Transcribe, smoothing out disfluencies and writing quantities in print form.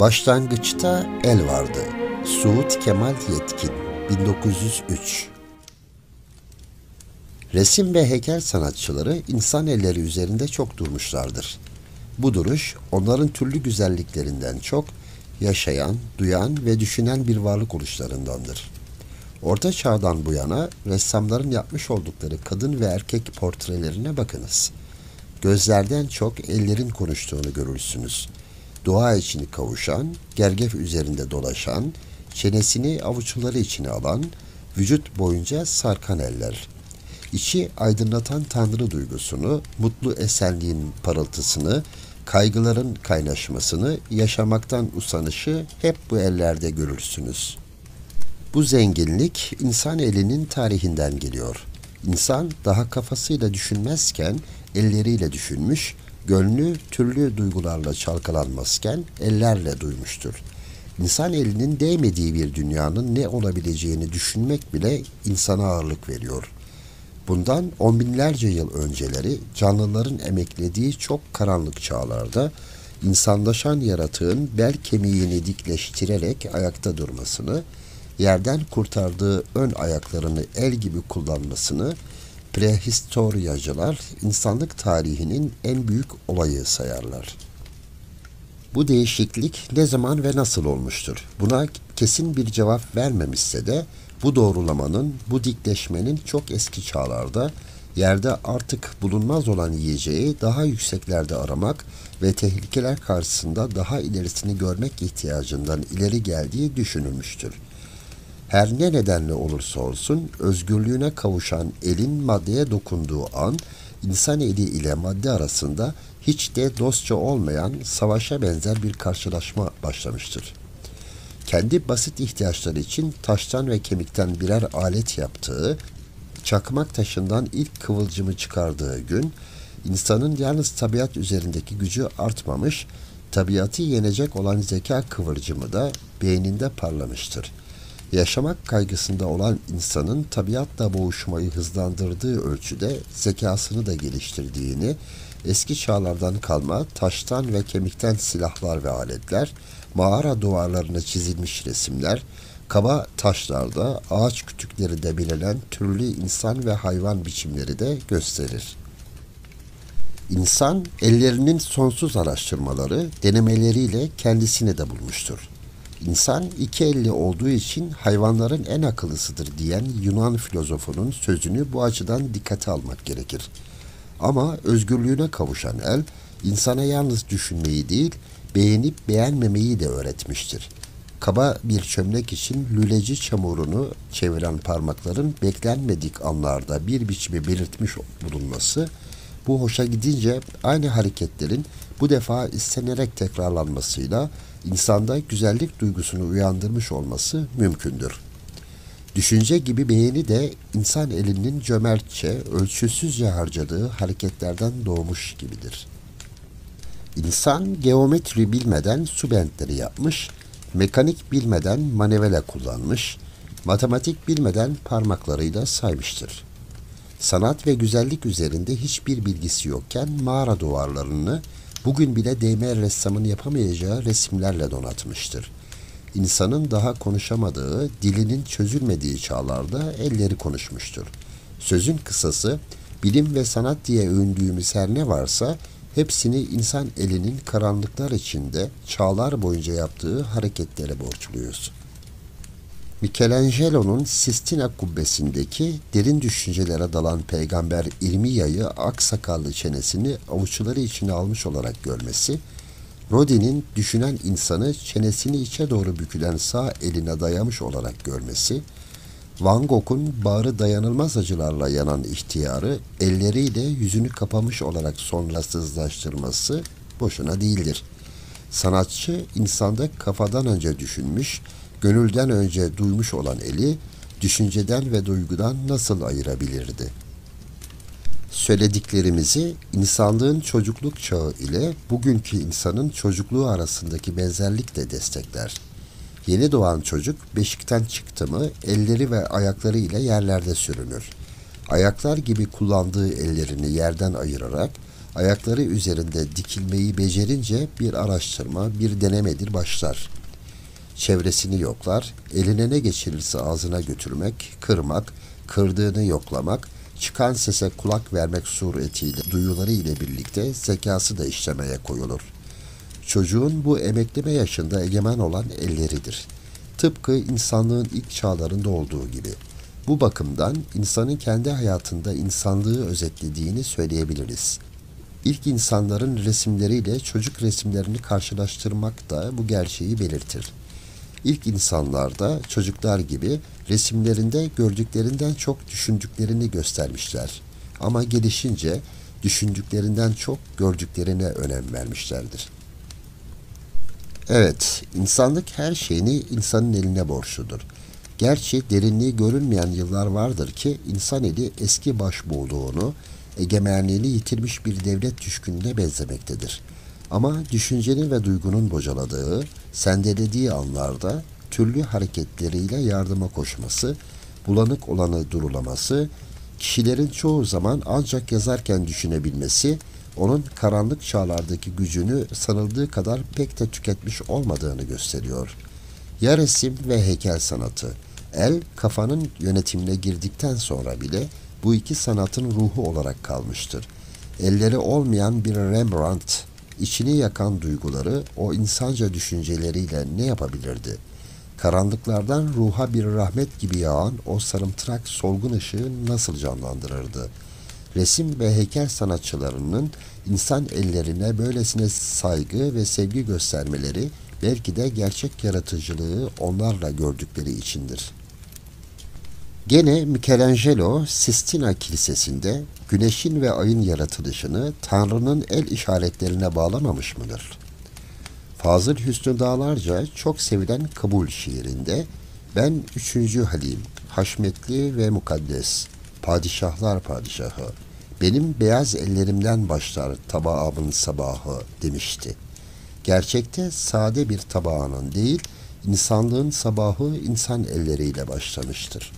Başlangıçta el vardı. Suud Kemal Yetkin, 1903. Resim ve heykel sanatçıları insan elleri üzerinde çok durmuşlardır. Bu duruş onların türlü güzelliklerinden çok yaşayan, duyan ve düşünen bir varlık oluşlarındandır. Orta Çağ'dan bu yana ressamların yapmış oldukları kadın ve erkek portrelerine bakınız. Gözlerden çok ellerin konuştuğunu görürsünüz. Dua içini kavuşan, gergef üzerinde dolaşan, çenesini avuçları içine alan, vücut boyunca sarkan eller. İçi aydınlatan tanrı duygusunu, mutlu esenliğin parıltısını, kaygıların kaynaşmasını, yaşamaktan usanışı hep bu ellerde görürsünüz. Bu zenginlik insan elinin tarihinden geliyor. İnsan daha kafasıyla düşünmezken elleriyle düşünmüş, gönlü türlü duygularla çalkalanmazken ellerle duymuştur. İnsan elinin değmediği bir dünyanın ne olabileceğini düşünmek bile insana ağırlık veriyor. Bundan on binlerce yıl önceleri canlıların emeklediği çok karanlık çağlarda insanlaşan yaratığın bel kemiğini dikleştirerek ayakta durmasını, yerden kurtardığı ön ayaklarını el gibi kullanmasını prehistoryacılar insanlık tarihinin en büyük olayı sayarlar. Bu değişiklik ne zaman ve nasıl olmuştur? Buna kesin bir cevap vermemişse de bu doğrulamanın, bu dikleşmenin çok eski çağlarda yerde artık bulunmaz olan yiyeceği daha yükseklerde aramak ve tehlikeler karşısında daha ilerisini görmek ihtiyacından ileri geldiği düşünülmüştür. Her ne nedenle olursa olsun özgürlüğüne kavuşan elin maddeye dokunduğu an insan eli ile madde arasında hiç de dostça olmayan savaşa benzer bir karşılaşma başlamıştır. Kendi basit ihtiyaçları için taştan ve kemikten birer alet yaptığı, çakmak taşından ilk kıvılcımı çıkardığı gün, insanın yalnız tabiat üzerindeki gücü artmamış, tabiatı yenecek olan zeka kıvılcımı da beyninde parlamıştır. Yaşamak kaygısında olan insanın tabiatla boğuşmayı hızlandırdığı ölçüde zekasını da geliştirdiğini, eski çağlardan kalma taştan ve kemikten silahlar ve aletler, mağara duvarlarına çizilmiş resimler, kaba taşlarda, ağaç kütüklerinde bilinen türlü insan ve hayvan biçimleri de gösterir. İnsan, ellerinin sonsuz araştırmaları, denemeleriyle kendisini de bulmuştur. İnsan iki elli olduğu için hayvanların en akıllısıdır diyen Yunan filozofunun sözünü bu açıdan dikkate almak gerekir. Ama özgürlüğüne kavuşan el, insana yalnız düşünmeyi değil, beğenip beğenmemeyi de öğretmiştir. Kaba bir çömlek için lüleci çamurunu çeviren parmakların beklenmedik anlarda bir biçimi belirtmiş bulunması, bu hoşa gidince aynı hareketlerin bu defa istenerek tekrarlanmasıyla insanda güzellik duygusunu uyandırmış olması mümkündür. Düşünce gibi beğeni de insan elinin cömertçe, ölçüsüzce harcadığı hareketlerden doğmuş gibidir. İnsan geometri bilmeden su bentleri yapmış, mekanik bilmeden manivela kullanmış, matematik bilmeden parmaklarıyla saymıştır. Sanat ve güzellik üzerinde hiçbir bilgisi yokken mağara duvarlarını bugün bile değme ressamın yapamayacağı resimlerle donatmıştır. İnsanın daha konuşamadığı, dilinin çözülmediği çağlarda elleri konuşmuştur. Sözün kısası, bilim ve sanat diye övündüğümüz her ne varsa, hepsini insan elinin karanlıklar içinde çağlar boyunca yaptığı hareketlere borçluyuz. Michelangelo'nun Sistina kubbesindeki derin düşüncelere dalan peygamber İrmiya'yı aksakallı çenesini avuçları içine almış olarak görmesi, Rodin'in düşünen insanı çenesini içe doğru bükülen sağ eline dayamış olarak görmesi, Van Gogh'un bağrı dayanılmaz acılarla yanan ihtiyarı elleriyle yüzünü kapamış olarak sonrasızlaştırması boşuna değildir. Sanatçı insanda kafadan önce düşünmüş, gönülden önce duymuş olan eli, düşünceden ve duygudan nasıl ayırabilirdi? Söylediklerimizi insanlığın çocukluk çağı ile bugünkü insanın çocukluğu arasındaki benzerlik de destekler. Yeni doğan çocuk beşikten çıktı mı elleri ve ayakları ile yerlerde sürünür. Ayaklar gibi kullandığı ellerini yerden ayırarak Ayakları üzerinde dikilmeyi becerince bir araştırma, bir denemedir başlar. Çevresini yoklar, eline ne geçirirse ağzına götürmek, kırmak, kırdığını yoklamak, çıkan sese kulak vermek suretiyle duyuları ile birlikte zekası da işlemeye koyulur. Çocuğun bu emekleme yaşında egemen olan elleridir. Tıpkı insanlığın ilk çağlarında olduğu gibi. Bu bakımdan insanın kendi hayatında insanlığı özetlediğini söyleyebiliriz. İlk insanların resimleriyle çocuk resimlerini karşılaştırmak da bu gerçeği belirtir. İlk insanlarda çocuklar gibi resimlerinde gördüklerinden çok düşündüklerini göstermişler. Ama gelişince düşündüklerinden çok gördüklerine önem vermişlerdir. Evet, insanlık her şeyini insanın eline borçludur. Gerçi derinliği görünmeyen yıllar vardır ki insan eli eski başbuğluğunu, egemenliğini yitirmiş bir devlet düşkününe benzemektedir. Ama düşüncenin ve duygunun bocaladığı, sendelediği anlarda türlü hareketleriyle yardıma koşması, bulanık olanı durulaması, kişilerin çoğu zaman ancak yazarken düşünebilmesi, onun karanlık çağlardaki gücünü sanıldığı kadar pek de tüketmiş olmadığını gösteriyor. Ya resim ve heykel sanatı, el kafanın yönetimine girdikten sonra bile bu iki sanatın ruhu olarak kalmıştır. Elleri olmayan bir Rembrandt, içini yakan duyguları o insanca düşünceleriyle ne yapabilirdi? Karanlıklardan ruha bir rahmet gibi yağan o sarımtırak solgun ışığı nasıl canlandırırdı? Resim ve heykel sanatçılarının insan ellerine böylesine saygı ve sevgi göstermeleri belki de gerçek yaratıcılığı onlarla gördükleri içindir. Gene Michelangelo, Sistina Kilisesi'nde güneşin ve ayın yaratılışını Tanrı'nın el işaretlerine bağlamamış mıdır? Fazıl Hüsnü Dağlarca çok sevilen Kabul şiirinde ben 3. Halim, haşmetli ve mukaddes, padişahlar padişahı, benim beyaz ellerimden başlar tabağımın sabahı demişti. Gerçekte sade bir tabağının değil, insanlığın sabahı insan elleriyle başlamıştır.